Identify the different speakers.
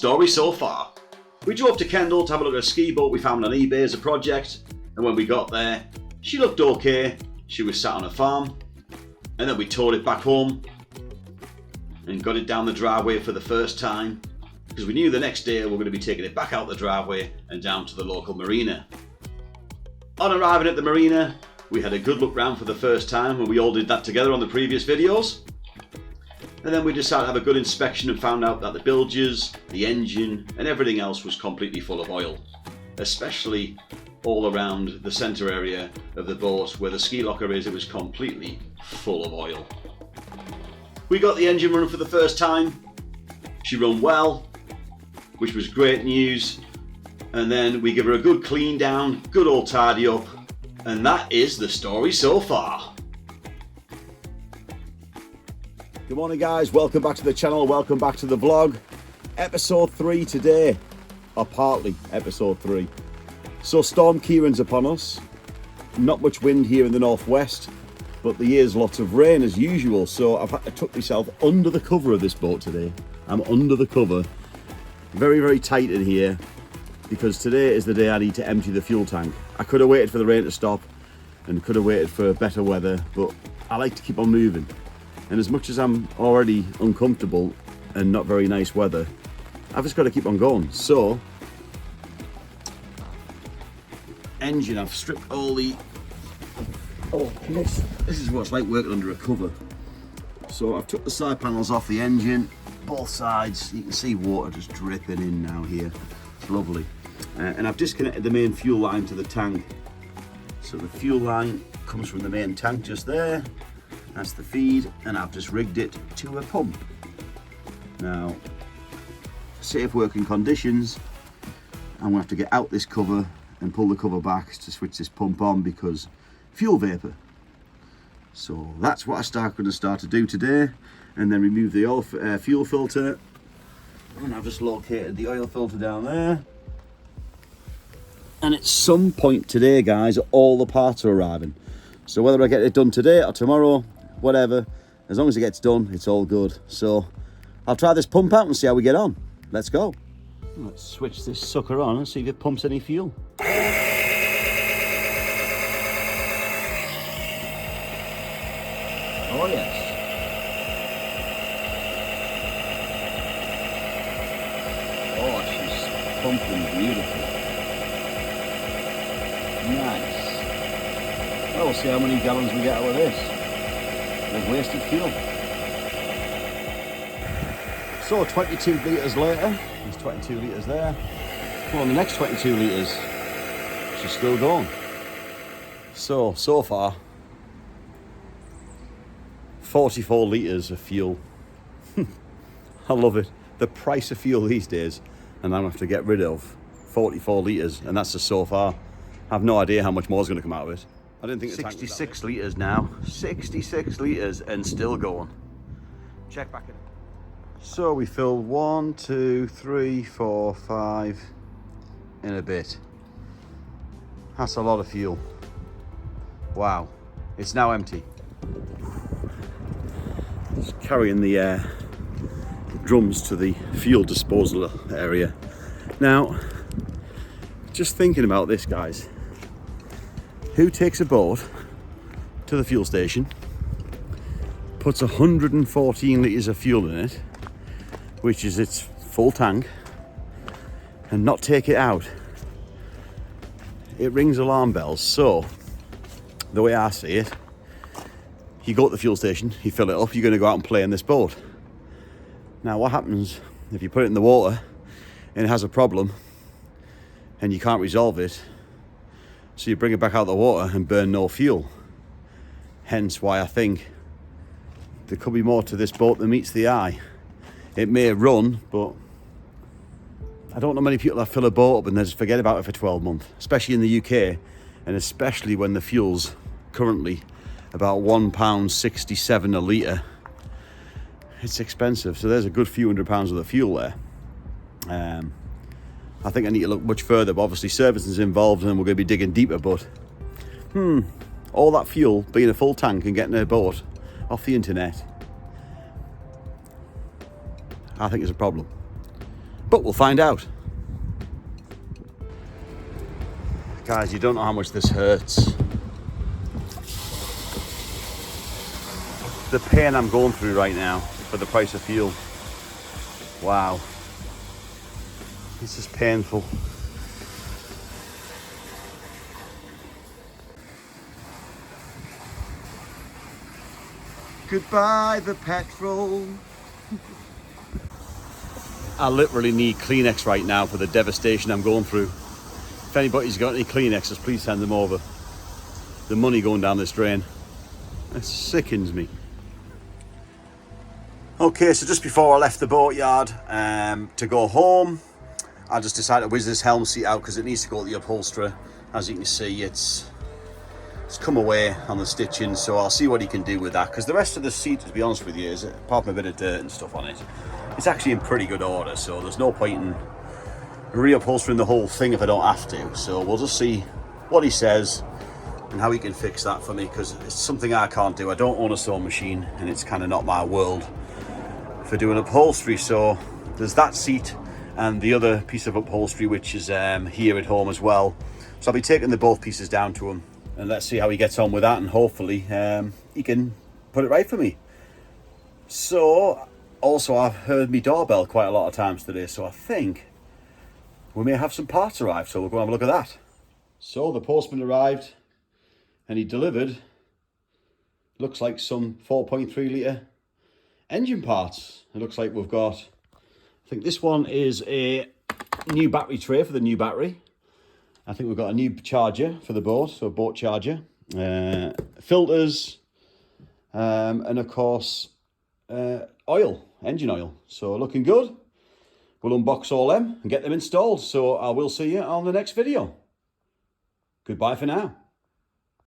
Speaker 1: story so far. We drove to Kendal to have a look at a ski boat we found on eBay as a project, and when we got there, she looked okay. She was sat on a farm, and then we towed it back home and got it down the driveway for the first time, because we knew the next day we were going to be taking it back out the driveway and down to the local marina. On arriving at the marina, we had a good look round for the first time, and we all did that together on the previous videos. And then we decided to have a good inspection and found out that the bilges, the engine and everything else was completely full of oil, especially all around the centre area of the boat where the ski locker is. It was completely full of oil. We got the engine running for the first time. She ran well, which was great news. And then we give her a good clean down, good old tidy up, and that is the story so far.
Speaker 2: Good morning guys, welcome back to the channel, welcome back to the vlog. Episode 3 today, or partly episode 3. So Storm Ciarán's upon us. Not much wind here in the northwest, but there is lots of rain as usual, so I've had to tuck myself under the cover of this boat today. I'm under the cover, very, very tight in here, because today is the day I need to empty the fuel tank. I could have waited for the rain to stop and could have waited for better weather, but I like to keep on moving. And as much as I'm already uncomfortable and not very nice weather, I've just got to keep on going. So, engine, I've stripped all the, this is what it's like working under a cover. So I've took the side panels off the engine, both sides. You can see water just dripping in now here. It's lovely. And I've disconnected the main fuel line to the tank. So the fuel line comes from the main tank just there. That's the feed, and I've just rigged it to a pump. Now, safe working conditions, I'm going to have to get out this cover and pull the cover back to switch this pump on because fuel vapor. So that's what I'm going to start to do today, and then remove the oil, fuel filter. And I've just located the oil filter down there. And at some point today, guys, all the parts are arriving. So whether I get it done today or tomorrow, whatever, as long as it gets done, it's all good. So I'll try this pump out and see how we get on. Let's go. Let's switch this sucker on and see if it pumps any fuel. Oh yes. Oh, she's pumping beautiful. Nice. Well, we'll see how many gallons we get out of this. With wasted fuel. So 22 litres later, there's 22 litres there. Well, on the next 22 litres, she's still going. So far, 44 litres of fuel. I love it. The price of fuel these days, and I'm going to have to get rid of 44 litres, and that's just so far. I have no idea how much more is going to come out of it. I didn't think 66 litres now, 66 litres and still going. Check back in. So we filled 1, 2, 3, 4, 5 in a bit. That's a lot of fuel. Wow, it's now empty. Just carrying the drums to the fuel disposal area. Now, just thinking about this, guys. Who takes a boat to the fuel station, puts 114 litres of fuel in it, which is its full tank, and not take it out? It rings alarm bells. So, the way I see it, you go to the fuel station, you fill it up, you're going to go out and play in this boat. Now, what happens if you put it in the water and it has a problem and you can't resolve it? So you bring it back out of the water and burn no fuel. Hence why I think there could be more to this boat than meets the eye. It may run, but I don't know many people that fill a boat up and then just forget about it for 12 months, especially in the UK, and especially when the fuel's currently about £1.67 a litre. It's expensive, so there's a good few £100s worth of fuel there. I think I need to look much further, but obviously servicing's involved and we're going to be digging deeper, but all that fuel being a full tank and getting a boat off the internet, I think is a problem. But we'll find out. Guys, you don't know how much this hurts. The pain I'm going through right now for the price of fuel. Wow. This is painful. Goodbye, the petrol. I literally need Kleenex right now for the devastation I'm going through. If anybody's got any Kleenexes, please send them over. The money going down this drain. It sickens me. Okay, so just before I left the boatyard to go home, I just decided to whiz this helm seat out because it needs to go to the upholsterer. As you can see, it's come away on the stitching, so I'll see what he can do with that, because the rest of the seat, to be honest with you, is, apart from a bit of dirt and stuff on it, it's actually in pretty good order, so there's no point in reupholstering the whole thing if I don't have to. So we'll just see what he says and how he can fix that for me, because it's something I can't do. I don't own a sewing machine, and it's kind of not my world for doing upholstery. So there's that seat and the other piece of upholstery, which is here at home as well. So I'll be taking the both pieces down to him, and let's see how he gets on with that, and hopefully he can put it right for me. So also, I've heard my doorbell quite a lot of times today, so I think we may have some parts arrive, so we'll go and have a look at that. So the postman arrived and he delivered, looks like some 4.3 litre engine parts. It looks like we've got, I think this one is a new battery tray for the new battery. I think we've got a new charger for the boat, so a boat charger, filters, and of course oil, engine oil. So looking good. We'll unbox all them and get them installed. So I will see you on the next video. Goodbye for now.